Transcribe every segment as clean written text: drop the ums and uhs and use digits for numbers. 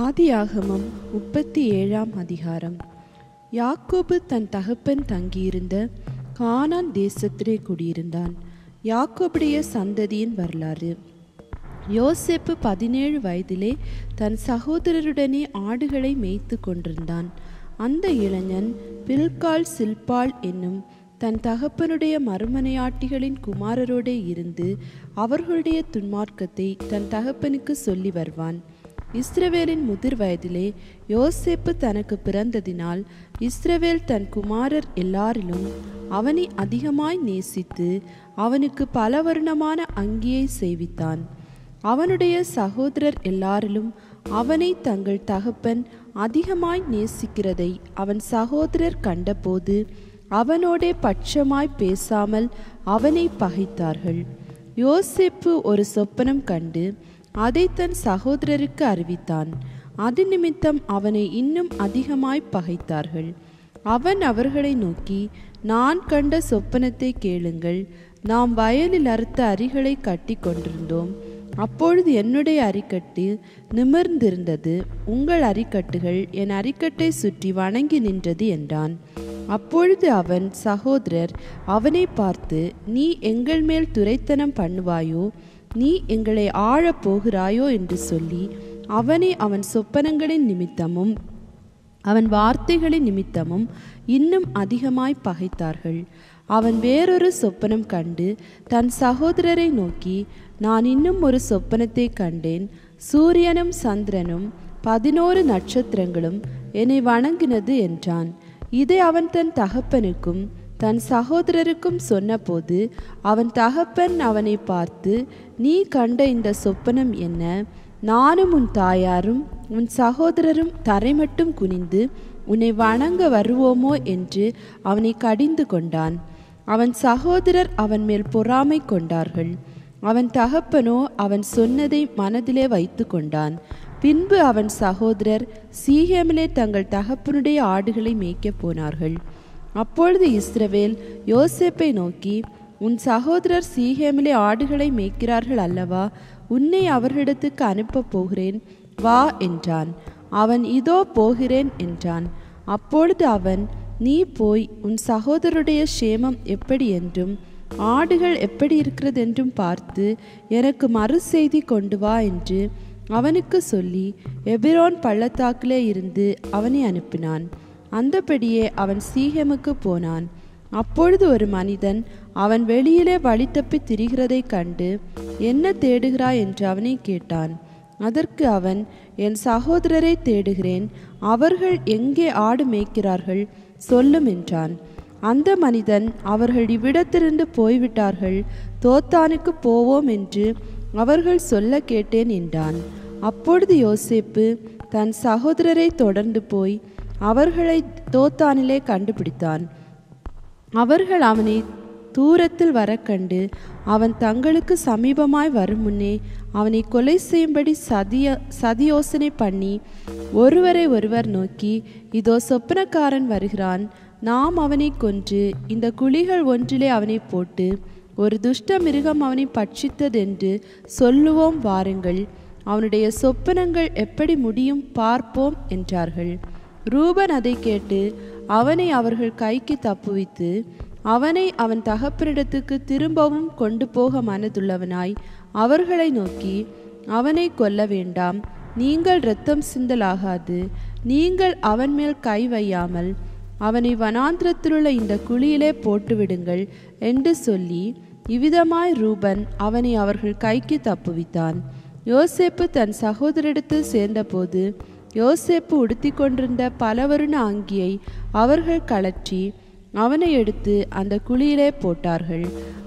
ஆதியாகமம் 37ஆம் அதிகாரம். யாக்கோபு தன் தகப்பன் தங்கியிருந்த கானான் தேசத்திலே குடியிருந்தான். யாக்கோபுடைய சந்ததியின் வரலாறு. யோசேப்பு 17 வயதிலே தன் சகோதரருடனே ஆடுகளை மேய்த்து கொண்டிருந்தான். அந்த இளைஞன் பில்காள் சில்பாள் என்னும் தன் தகப்பனுடைய மறுமனையாட்டிகளின் குமாரரோடே இருந்து அவர்களுடைய துன்மார்க்கத்தை தன் தகப்பனுக்கு சொல்லி வருவான். இஸ்ரவேலின் முதிர் வயதிலே யோசேப்பு தனக்கு பிறந்ததினால் இஸ்ரவேல் தன் குமாரர் எல்லாரிலும் அவனை அதிகமாய் நேசித்து அவனுக்கு பல வருணமான அங்கியை செய்வித்தான். அவனுடைய சகோதரர் எல்லாரிலும் அவனை தங்கள் தகப்பன் அதிகமாய் நேசிக்கிறதை அவன் சகோதரர் கண்டபோது அவனோடே பட்சமாய் பேசாமல் அவனை பகைத்தார்கள். யோசேப்பு ஒரு சொப்பனம் கண்டு அதை தன் சகோதரருக்கு அறிவித்தான். அது நிமித்தம் அவனை இன்னும் அதிகமாய் பகைத்தார்கள். அவன் அவர்களை நோக்கி, நான் கண்ட சொப்பனத்தை கேளுங்கள். நாம் வயலில் அறுத்த அரிகளை கட்டி கொண்டிருந்தோம். அப்பொழுது என்னுடைய அரிக்கட்டு நிமிர்ந்திருந்தது, உங்கள் அரிக்கட்டுகள் என் அரிக்கட்டை சுற்றி வணங்கி நின்றது என்றான். அப்பொழுது அவன் சகோதரர் அவனை பார்த்து, நீ எங்கள் மேல் துரைத்தனம் பண்ணுவாயோ, நீ எங்களை ஆழப் போகிறாயோ என்று சொல்லி அவனை அவன் சொப்பனங்களின் நிமித்தமும் அவன் வார்த்தைகளின் நிமித்தமும் இன்னும் அதிகமாய் பகைத்தார்கள். அவன் வேறொரு சொப்பனம் கண்டு தன் சகோதரரை நோக்கி, நான் இன்னும் ஒரு சொப்பனத்தை கண்டேன். சூரியனும் சந்திரனும் 11 நட்சத்திரங்களும் என்னை வணங்கினது என்றான். இதை அவன் தன் தகப்பனுக்கும் தன் சகோதரருக்கும் சொன்னபோது அவன் தகப்பன் அவனை பார்த்து, நீ கண்ட இந்த சொப்பனம் என்ன? நானும் உன் தாயாரும் உன் சகோதரரும் தரை மட்டும் குனிந்து உன்னை வணங்க வருவோமோ என்று அவனை கடிந்து கொண்டான். அவன் சகோதரர் அவன் மேல் பொறாமை கொண்டார்கள். அவன் தகப்பனோ அவன் சொன்னதை மனதிலே வைத்து கொண்டான். பின்பு அவன் சகோதரர் சீகேமிலே தங்கள் தகப்பனுடைய ஆடுகளை மேய்க்கப் போனார்கள். அப்பொழுது இஸ்ரவேல் யோசேப்பை நோக்கி, உன் சகோதரர் சீகேமிலே ஆடுகளை மேய்க்கிறார்கள் அல்லவா? உன்னை அவர்களிடத்துக்கு அனுப்பப் போகிறேன், வா என்றான். அவன் இதோ போகிறேன் என்றான். அப்பொழுது அவன், நீ போய் உன் சகோதரருடைய சேமம் எப்படி என்றும் ஆடுகள் எப்படி இருக்கிறது என்றும் பார்த்து எனக்கு மறு செய்தி கொண்டு வா என்று அவனுக்கு சொல்லி எபிரோன் பள்ளத்தாக்கிலே இருந்து அவனை அனுப்பினான். அந்தபடியே அவன் சீகேமுக்கு போனான். அப்பொழுது ஒரு மனிதன் அவன் வெளியிலே வழி தப்பி திரிகிறதை கண்டு, என்ன தேடுகிறாய் என்று அவனை கேட்டான். அதற்கு அவன், என் சகோதரரை தேடுகிறேன், அவர்கள் எங்கே ஆடு மேய்க்கிறார்கள் சொல்லும் என்றான். அந்த மனிதன், அவர்கள் இவ்விடத்திலிருந்து போய்விட்டார்கள், தோத்தானுக்கு போவோம் என்று அவர்கள் சொல்ல கேட்டேன் என்றான். அப்பொழுது யோசேப்பு தன் சகோதரரை தொடர்ந்து போய் அவர்களை தோத்தானிலே கண்டுபிடித்தான். அவர்கள் அவனை தூரத்தில் வர கண்டு அவன் தங்களுக்கு சமீபமாய் வரும் முன்னே அவனை கொலை செய்யும்படி சதியோசனை பண்ணி ஒருவரை ஒருவர் நோக்கி, இதோ சொப்பனக்காரன் வருகிறான், நாம் அவனை கொன்று இந்த குழிகள் ஒன்றிலே அவனை போட்டு ஒரு துஷ்ட மிருகம் அவனை பட்சித்ததென்று சொல்லுவோம், வாருங்கள், அவனுடைய சொப்பனங்கள் எப்படி முடியும் பார்ப்போம் என்றார்கள். ரூபன் அதை கேட்டு அவனை அவர்கள் கைக்கு தப்புவித்து அவனை அவன் தகப்பனிடத்துக்கு திரும்பவும் கொண்டு போக மனதுள்ளவனாய் அவர்களை நோக்கி, அவனை கொல்ல வேண்டாம், நீங்கள் இரத்தம் சிந்தலாகாது, நீங்கள் அவன் மேல் கை வையாமல் அவனை வனாந்திரத்திலுள்ள இந்த குழியிலே போட்டுவிடுங்கள் என்று சொல்லி இவ்விதமாய் ரூபன் அவனை அவர்கள் கைக்கு தப்புவித்தான். யோசேப்பு தன் சகோதரிடத்தில் சேர்ந்தபோது யோசேப்பு உடுத்தி கொண்டிருந்த பலவருண அங்கியை அவர்கள் கழற்றி அவனை எடுத்து அந்த குழியிலே போட்டார்கள்.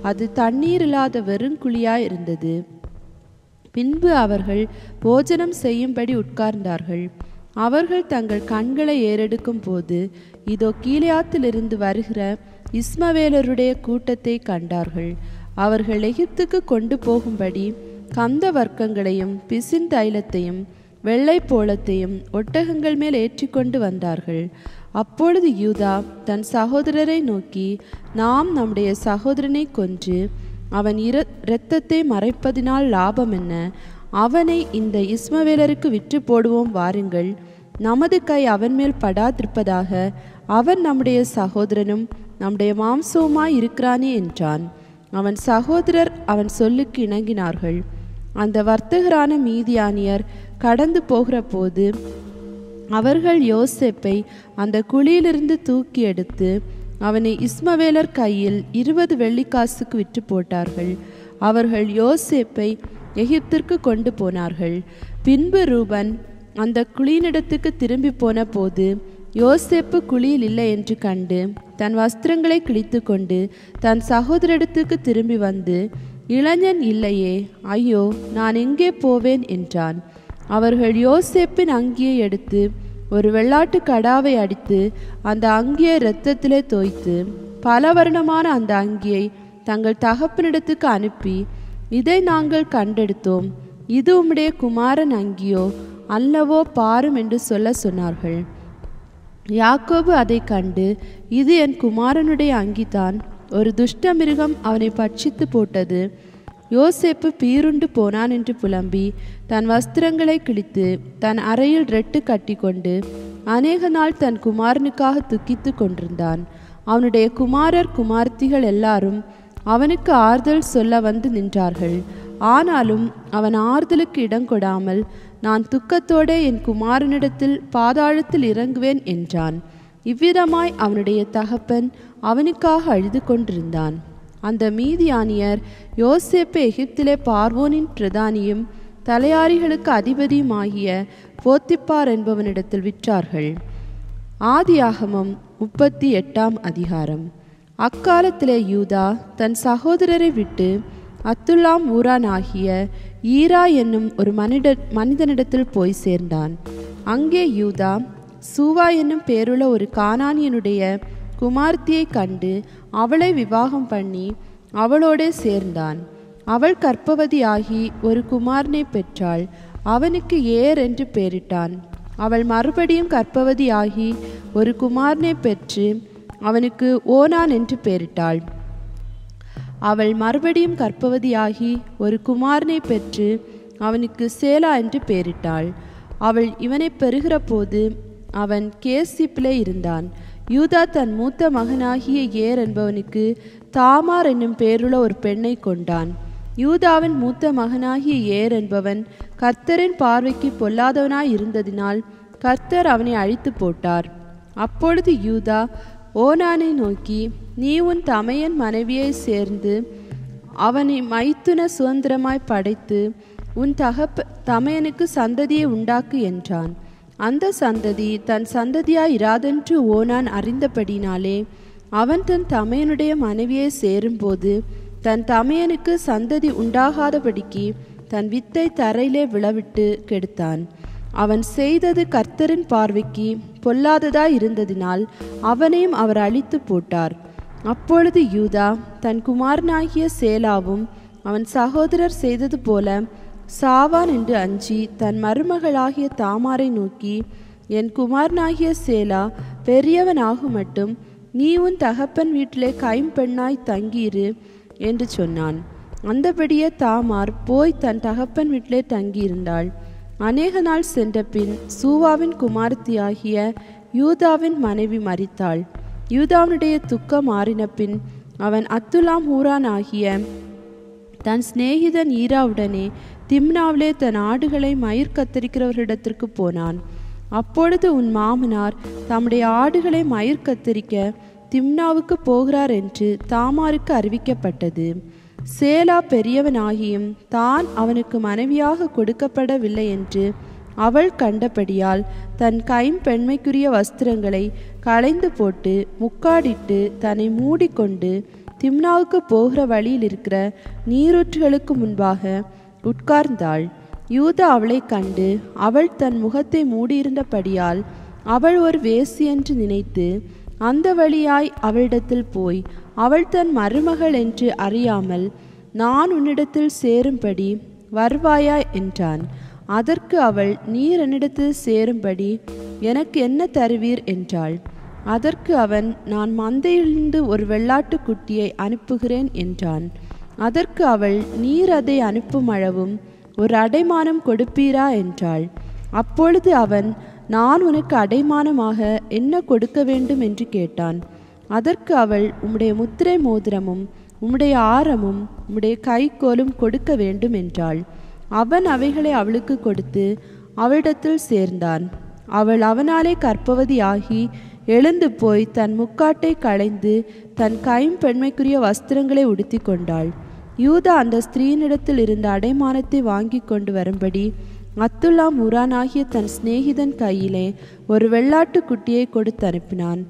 அது தண்ணீர் இல்லாத வெறுங்குழியாய் இருந்தது. பின்பு அவர்கள் போஜனம் செய்யும்படி உட்கார்ந்தார்கள். அவர்கள் தங்கள் கண்களை ஏறெடுக்கும் போது இதோ கீலேயாத்திலிருந்து வருகிற இஸ்மவேலருடைய கூட்டத்தை கண்டார்கள். அவர்கள் எகிப்துக்கு கொண்டு போகும்படி கந்த வர்க்கங்களையும் பிசின் தைலத்தையும் வெள்ளை போளத்தையும் ஒட்டகங்கள் மேல் ஏற்றிக்கொண்டு வந்தார்கள். அப்பொழுது யூதா தன் சகோதரரை நோக்கி, நாம் நம்முடைய சகோதரனை கொன்று அவன் இரத்தத்தை மறைப்பதினால் லாபம் என்ன? அவனை இந்த இஸ்மவேலருக்கு விற்று போடுவோம், வாருங்கள், நமது கை அவன் மேல் படாதிருப்பதாக, அவன் நம்முடைய சகோதரனும் நம்முடைய மாம்சவுமாய் இருக்கிறானே என்றான். அவன் சகோதரர் அவன் சொல்லுக்கு இணங்கினார்கள். அந்த வர்த்தகரான மீதியானியர் கடந்து போகிற போது அவர்கள் யோசேப்பை அந்த குழியிலிருந்து தூக்கி எடுத்து அவனை இஸ்மவேலர் கையில் 20 வெள்ளிக்காசுக்கு விற்று போட்டார்கள். அவர்கள் யோசேப்பை எகிப்திற்கு கொண்டு போனார்கள். பின்பு ரூபன் அந்த குழியினிடத்துக்கு திரும்பி போன போது யோசேப்பு குழியில் இல்லை என்று கண்டு தன் வஸ்திரங்களை கிழித்து கொண்டு தன் சகோதரிடத்துக்கு திரும்பி வந்து, இளைஞன் இல்லையே, ஐயோ, நான் எங்கே போவேன் என்றான். அவர்கள் யோசேப்பின் அங்கியை எடுத்து ஒரு வெள்ளாட்டு கடாவை அடித்து அந்த அங்கியை இரத்தத்திலே தோய்த்து பல வருடமான அந்த அங்கியை தங்கள் தகப்பனிடத்துக்கு அனுப்பி, இதை நாங்கள் கண்டெடுத்தோம், இது உம்முடைய குமாரன் அங்கியோ அல்லவோ, பாரும் என்று சொன்னார்கள். யாக்கோபு அதை கண்டு, இது என் குமாரனுடைய அங்கிதான், ஒரு துஷ்ட மிருகம் அவனை பட்சித்து போட்டது. யோசேப்பு பீருண்டு போனான் என்று புலம்பி தன் வஸ்திரங்களை கிழித்து தன் அறையில் ரெட்டு கட்டி கொண்டு அநேக நாள் தன் குமாரனுக்காக துக்கித்து கொண்டிருந்தான். அவனுடைய குமாரர் குமார்த்திகள் எல்லாரும் அவனுக்கு ஆறுதல் சொல்ல வந்து நின்றார்கள். ஆனாலும் அவன் ஆறுதலுக்கு இடம் கொடாமல், நான் துக்கத்தோடு என் குமாரனிடத்தில் பாதாளத்தில் இறங்குவேன் என்றான். இவ்விதமாய் அவனுடைய தகப்பன் அவனுக்காக அழுது கொண்டிருந்தான். அந்த மீதியானியர் யோசேப்பை எகிப்திலே பார்வோனின் பிரதானியும் தலையாரிகளுக்கு அதிபதியுமாகிய போத்திப்பார் என்பவனிடத்தில் விற்றார்கள். ஆதியாகமம் 38ஆம் அதிகாரம். அக்காலத்திலே யூதா தன் சகோதரரை விட்டு அத்துல்லாம் ஊரானாகிய ஈரா என்னும் ஒரு மனிதனிடத்தில் போய் சேர்ந்தான். அங்கே யூதா சூவா என்னும் பேருள்ள ஒரு கானானியனுடைய குமார்த்தியை கண்டு அவளை விவாகம் பண்ணி அவளோடே சேர்ந்தான். அவள் கர்ப்பவதியாகி ஒரு குமாரனை பெற்றாள். அவனுக்கு ஏர் என்று பெயரிட்டான். அவள் மறுபடியும் கர்ப்பவதியாகி ஒரு குமாரனை பெற்று அவனுக்கு ஓனான் என்று பெயரிட்டாள். அவள் மறுபடியும் கர்ப்பவதியாகி ஒரு குமாரனை பெற்று அவனுக்கு சேலா என்று பெயரிட்டாள். அவள் இவனை பெறுகிற போது அவன் கேசிப்பிலே இருந்தான். யூதா தன் மூத்த மகனாகிய ஏர் என்பவனுக்கு தாமார் என்னும் பேருள்ள ஒரு பெண்ணை கொண்டான். யூதாவின் மூத்த மகனாகிய ஏர் என்பவன் கர்த்தரின் பார்வைக்கு பொல்லாதவனாய் இருந்ததினால் கர்த்தர் அவனை அழித்து போட்டார். அப்பொழுது யூதா ஓனானை நோக்கி, நீ உன் தமையன் மனைவியை சேர்ந்து அவனை மைத்துன சுதந்திரமாய் படைத்து உன் தமையனுக்கு சந்ததியை உண்டாக்கு என்றான். அந்த சந்ததி தன் சந்ததியாய் இராதென்று ஓனான் அறிந்தபடினாலே அவன் தன் தமையனுடைய மனைவியை சேரும்போது தன் தமையனுக்கு சந்ததி உண்டாகாதபடிக்கு தன் வித்தை தரையிலே விழவிட்டு கெடுத்தான். அவன் செய்தது கர்த்தரின் பார்வைக்கு பொல்லாததாய் இருந்ததினால் அவனையும் அவர் அழித்து போட்டார். அப்பொழுது யூதா தன் குமாரனாகிய சேலாவும் அவன் சகோதரர் செய்தது போல சாவான் என்று அஞ்சி தன் மருமகளாகிய தாமாரை நோக்கி, என் குமாரனாகிய சேலா பெரியவனாகும் மட்டும் நீ உன் தகப்பன் வீட்டிலே கைம்பெண்ணாய் தங்கியிரு என்று சொன்னான். அந்தபடியே தாமார் போய் தன் தகப்பன் வீட்டிலே தங்கியிருந்தாள். அநேக நாள் சென்ற பின் சூவாவின் குமாரத்தியாகிய யூதாவின் மனைவி மரித்தாள். யூதாவினுடைய துக்கம் மாறின பின் அவன் அத்துலாம் ஊரான் ஆகிய தன் சிநேகிதன் ஈராவுடனே திம்னாவிலே தன் ஆடுகளை மயிர் கத்தரிக்கிறவர்களிடத்திற்கு போனான். அப்பொழுது உன் மாமனார் தம்முடைய ஆடுகளை மயிர் கத்தரிக்க திம்னாவுக்கு போகிறார் என்று தாமாருக்கு அறிவிக்கப்பட்டது. சேலா பெரியவனாகியும் தான் அவனுக்கு மனைவியாக கொடுக்கப்படவில்லை என்று அவள் கண்டபடியால் தன் கைம்பெண்மைக்குரிய வஸ்திரங்களை களைந்து போட்டு முக்காடிட்டு தன்னை மூடிக்கொண்டு திம்னாவுக்கு போகிற வழியில் இருக்கிற நீரூற்றுகளுக்கு முன்பாக உட்கார்ந்தாள். யூதா அவளை கண்டு அவள் தன் முகத்தை மூடியிருந்தபடியால் அவள் ஒரு வேசி என்று நினைத்து அந்த வழியாய் அவளிடத்தில் போய் அவள் தன் மருமகள் என்று அறியாமல், நான் உன்னிடத்தில் சேரும்படி வருவாயா என்றான். அதற்கு அவள், நீர் என்னிடத்தில் சேரும்படி எனக்கு என்ன தருவீர் என்றாள். அதற்கு அவன், நான் மந்தையிலிருந்து ஒரு வெள்ளாட்டு குட்டியை அனுப்புகிறேன் என்றான். அதற்கு அவள், நீர் அதை அனுப்பும் அளவும் ஒரு அடைமானம் கொடுப்பீரா என்றாள். அப்பொழுது அவன், நான் உனக்கு அடைமானமாக என்ன கொடுக்க வேண்டும் என்று கேட்டான். அதற்கு அவள், உம்முடைய முத்திரை மோதிரமும் உம்முடைய ஆரமும் உம்முடைய கைக்கோலும் கொடுக்க வேண்டும் என்றாள். அவன் அவைகளை அவளுக்கு கொடுத்து அவளிடத்தில் சேர்ந்தான். அவள் அவனாலே கர்ப்பவதி ஆகி எழுந்து போய் தன் முக்காட்டை களைந்து தன் கைம்பெண்மைக்குரிய வஸ்திரங்களை உடுத்தி கொண்டாள். யூதா அந்த ஸ்திரீனிடத்தில் இருந்த அடைமானத்தை வாங்கி கொண்டு வரும்படி அத்துல்லாம் முரானாகிய தன் சிநேகிதன் கையிலே ஒரு வெள்ளாட்டு குட்டியை கொடுத்து அனுப்பினான்.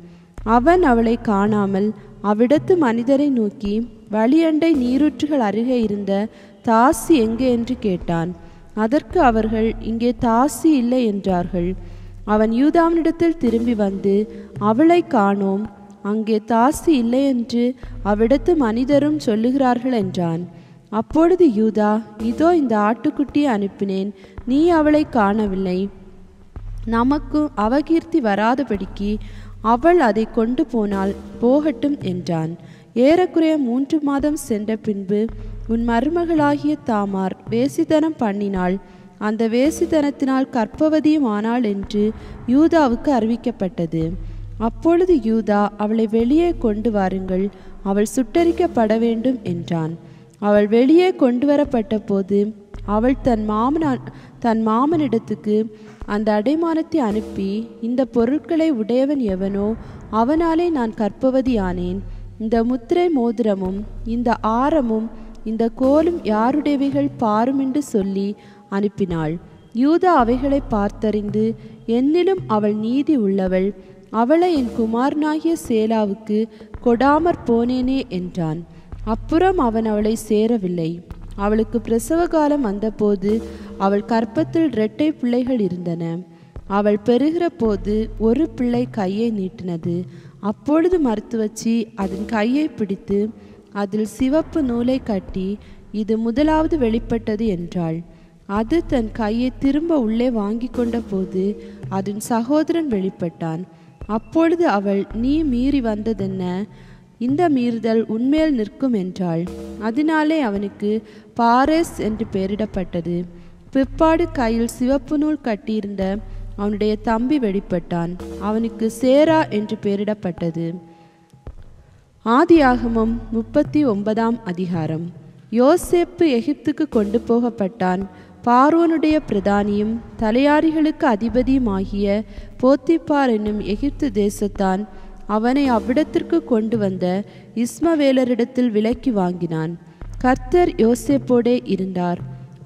அவன் அவளை காணாமல் அவ்விடத்து மனிதரை நோக்கி, வழியண்டை நீரூற்றுகள் அருகே இருந்த தாசி எங்கே என்று கேட்டான். அதற்கு அவர்கள், இங்கே தாசி இல்லை என்றார்கள். அவன் யூதாவினிடத்தில் திரும்பி வந்து, அவளை காணோம், அங்கே தாசி இல்லை என்று அவ்விடத்து மனிதரும் சொல்லுகிறார்கள் என்றான். அப்பொழுது யூதா, இதோ இந்த ஆட்டுக்குட்டியை அனுப்பினேன், நீ அவளை காணவில்லை, நமக்கு அவகீர்த்தி வராதபடிக்கு அவள் அதை கொண்டு போனால் போகட்டும் என்றான். ஏறக்குறைய 3 மாதம் சென்ற பின்பு உன் மருமகளாகிய தாமார் வேசித்தனம் பண்ணினாள், அந்த வேசித்தனத்தினால் கர்ப்பவதியும் ஆனாள் என்று யூதாவுக்கு அறிவிக்கப்பட்டது. அப்பொழுது யூதா, அவளை வெளியே கொண்டு வாருங்கள், அவள் சுட்டரிக்கப்பட வேண்டும் என்றான். அவள் வெளியே கொண்டு வரப்பட்ட போது அவள் தன் மாமனிடத்துக்கு அந்த அடைமானத்தை அனுப்பி, இந்த பொருட்களை உடையவன் எவனோ அவனாலே நான் கர்ப்பவதி ஆனேன், இந்த முத்திரை மோதிரமும் இந்த ஆரமும் இந்த கோலும் யாருடையவைகள் பாரும் என்று சொல்லி அனுப்பினாள். யூதா அவைகளை பார்த்தறிந்து, என்னிலும் அவள் நீதி உள்ளவள், அவளை என் குமாரனாகிய சேலாவுக்கு கொடாமற் போனேனே என்றான். அப்புறம் அவன் அவளை சேரவில்லை. அவளுக்கு பிரசவ காலம் வந்தபோது அவள் கர்ப்பத்தில் 2 பிள்ளைகள் இருந்தன. அவள் பெறுகிற போது ஒரு பிள்ளை கையை நீட்டினது. அப்பொழுது மருத்துவச்சி அதன் கையை பிடித்து அதில் சிவப்பு நூலை கட்டி, இது முதலாவது வெளிப்பட்டது என்றாள். அது தன் கையை திரும்ப உள்ளே வாங்கி கொண்ட போது அதன் சகோதரன் வெளிப்பட்டான். அப்பொழுது அவள், நீ மீறி வந்ததென்ன? இந்த மீறுதல் உன்மேல் நிற்கும் என்றாள். அதனாலே அவனுக்கு பாரேஸ் என்று பெயரிடப்பட்டது. பிற்பாடு கையில் சிவப்பு நூல் கட்டியிருந்த அவனுடைய தம்பி வெளிப்பட்டான். அவனுக்கு சேரா என்று பெயரிடப்பட்டது. ஆதியாகமம் 39ஆம் அதிகாரம். யோசேப்பு எகிப்துக்கு கொண்டு போகப்பட்டான். பார்வோனுடைய பிரதானியும் தலையாரிகளுக்கு அதிபதியுமாகிய போத்திபார் என்னும் எகிப்து தேசத்தான் அவனை அவ்விடத்திற்கு கொண்டு வந்த இஸ்மவேலரிடத்தில் விலைக்கு வாங்கினான். கர்த்தர் யோசேப்போடே இருந்தார்.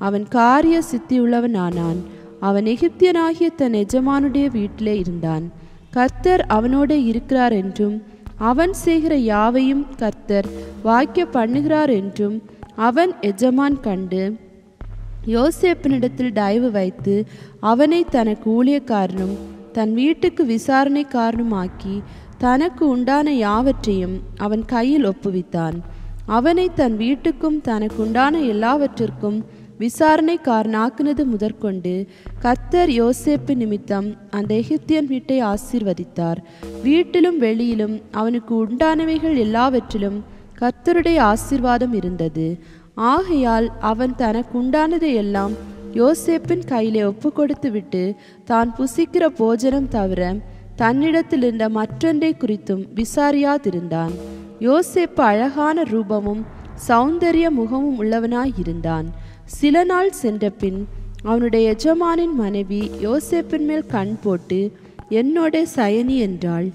அவன் காரிய சித்தியுள்ளவன் ஆனான். அவன் எகிப்தியனாகிய தன் எஜமானுடைய வீட்டிலே இருந்தான். கர்த்தர் அவனோடே இருக்கிறார் என்றும் அவன் செய்கிற யாவையும் கர்த்தர் வாய்க்க பண்ணுகிறார் என்றும் அவன் எஜமான் கண்டு யோசேப்பினிடத்தில் தயவு வைத்து அவனை தனக்கு ஊழியக்காரனும் தன் வீட்டுக்கு விசாரணைக்காரனுமாக்கி தனக்கு உண்டான யாவற்றையும் அவன் கையில் ஒப்புவித்தான். அவனை தன் வீட்டுக்கும் தனக்கு உண்டான எல்லாவற்றிற்கும் விசாரணைக்காரனாக்குனது முதற்கொண்டு கர்த்தர் யோசேப்பு நிமித்தம் அந்த எகிப்தியன் வீட்டை ஆசீர்வதித்தார். வீட்டிலும் வெளியிலும் அவனுக்கு உண்டானவைகள் எல்லாவற்றிலும் கர்த்தருடைய ஆசீர்வாதம் இருந்தது. ஆகையால் அவன் தனக்கு உண்டானதை எல்லாம் யோசேப்பின் கையிலே ஒப்பு கொடுத்து விட்டு தான் புசிக்கிற போஜனம் தவிர தன்னிடத்தில் இருந்த மற்றொன்றை குறித்தும் விசாரியாதிருந்தான். யோசேப்பு அழகான ரூபமும் சௌந்தரிய முகமும் உள்ளவனாயிருந்தான். சில நாள் சென்ற பின் அவனுடைய எஜமானின் மனைவி யோசேப்பின் மேல் கண் போட்டு, என்னோட சயனி என்றாள்.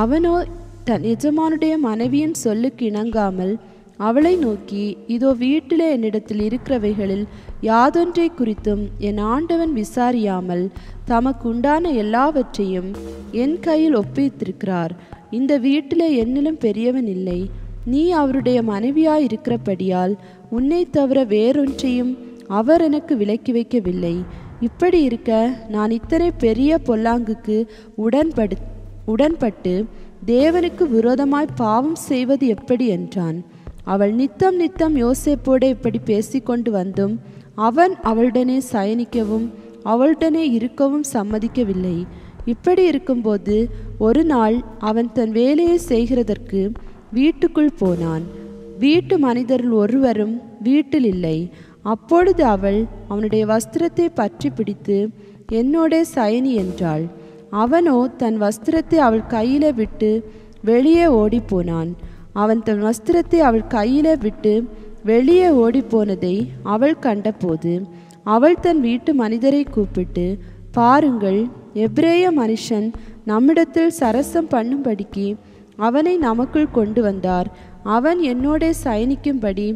அவனோ தன் எஜமானுடைய மனைவியின் சொல்லுக்கு இணங்காமல் அவளை நோக்கி, இதோ வீட்டிலே என்னிடத்தில் இருக்கிறவைகளில் யாதொன்றை குறித்தும் என் ஆண்டவன் விசாரியாமல் தமக்கு உண்டான எல்லாவற்றையும் என் கையில் ஒப்பித்திருக்கிறார். இந்த வீட்டிலே என்னிலும் பெரியவன் இல்லை. நீ அவருடைய மனைவியாயிருக்கிறபடியால் உன்னை தவிர வேறொன்றையும் அவர் எனக்கு விலக்கி வைக்கவில்லை. இப்படி இருக்க நான் இத்தனை பெரிய பொல்லாங்குக்கு உடன்பட்டு தேவனுக்கு விரோதமாய் பாவம் செய்வது எப்படி என்றான். அவள் நித்தம் நித்தம் யோசேப்போடு இப்படி பேசிக்கொண்டு வந்தும் அவன் அவளுடனே சயனிக்கவும் அவளுடனே இருக்கவும் சம்மதிக்கவில்லை. இப்படி இருக்கும்போது ஒரு நாள் அவன் தன் வேலையை செய்கிறதற்கு வீட்டுக்குள் போனான். வீட்டு மனிதரில் ஒருவரும் வீட்டில் இல்லை. அப்பொழுது அவள் அவனுடைய வஸ்திரத்தை பற்றி பிடித்து, என்னோடே சயனி என்றாள். அவனோ தன் வஸ்திரத்தை அவள் கையில விட்டு வெளியே ஓடிப்போனான். அவன் தன் வஸ்திரத்தை அவள் கையில விட்டு வெளியே ஓடிப்போனதை அவள் கண்டபோது அவள் தன் வீட்டு மனிதரை கூப்பிட்டு, பாருங்கள், எபிரேய மனுஷன் நம்மிடத்தில் சரசம் பண்ணும்படிக்கு அவனை நமக்குள் கொண்டு வந்தார். அவன் என்னோடே சயனிக்கும்படி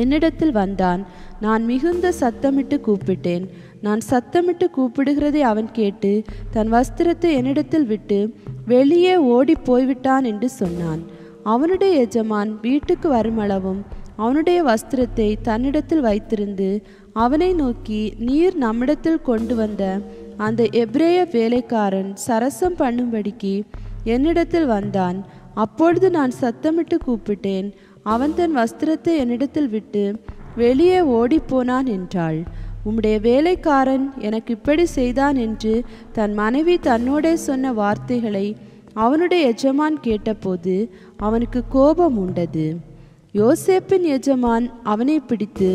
என்னிடத்தில் வந்தான். நான் மிகுந்த சத்தமிட்டு கூப்பிட்டேன். நான் சத்தமிட்டு கூப்பிடுகிறதை அவன் கேட்டு தன் வஸ்திரத்தை என்னிடத்தில் விட்டு வெளியே ஓடி போய்விட்டான் என்று சொன்னான். அவனுடைய எஜமான் வீட்டுக்கு வருமளவும் அவனுடைய வஸ்திரத்தை தன்னிடத்தில் வைத்திருந்து அவனை நோக்கி, நீர் நம்மிடத்தில் கொண்டு வந்த அந்த எபிரேய வேலைக்காரன் சரசம் பண்ணும்படிக்கு என்னிடத்தில் வந்தான். அப்பொழுது நான் சத்தமிட்டு கூப்பிட்டேன். அவன் தன் வஸ்திரத்தை என்னிடத்தில் விட்டு வெளியே ஓடிப்போனான் என்றாள். உம்முடைய வேலைக்காரன் எனக்கு இப்படி செய்தான் என்று தன் மனைவி தன்னோடே சொன்ன வார்த்தைகளை அவனுடைய எஜமான் கேட்டபோது அவனுக்கு கோபம் உண்டது. யோசேப்பின் எஜமான் அவனை பிடித்து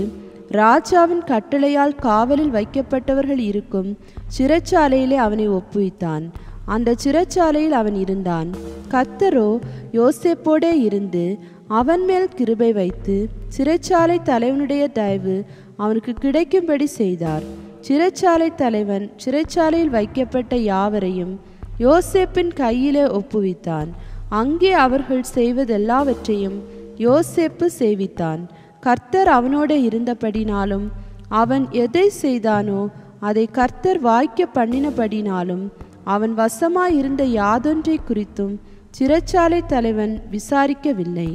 ராஜாவின் கட்டளையால் காவலில் வைக்கப்பட்டவர்கள் இருக்கும் சிறைச்சாலையிலே அவனை ஒப்புவித்தான். அந்த சிறைச்சாலையில் அவன் இருந்தான். கர்த்தரோ யோசேப்போடே இருந்து அவன் மேல் கிருபை வைத்து சிறைச்சாலை தலைவனுடைய தயவு அவனுக்கு கிடைக்கும்படி செய்தார். சிறைச்சாலை தலைவன் சிறைச்சாலையில் வைக்கப்பட்ட யாவரையும் யோசேப்பின் கையிலே ஒப்புவித்தான். அங்கே அவர்கள் செய்வதெல்லாவற்றையும் யோசேப்பு செய்வித்தான். கர்த்தர் அவனோடு இருந்தபடினாலும் அவன் எதை செய்தானோ அதை கர்த்தர் வாய்க்க பண்ணினபடினாலும் அவன் வசமாயிருந்த யாதொன்றை குறித்தும் சிறைச்சாலை தலைவன் விசாரிக்கவில்லை.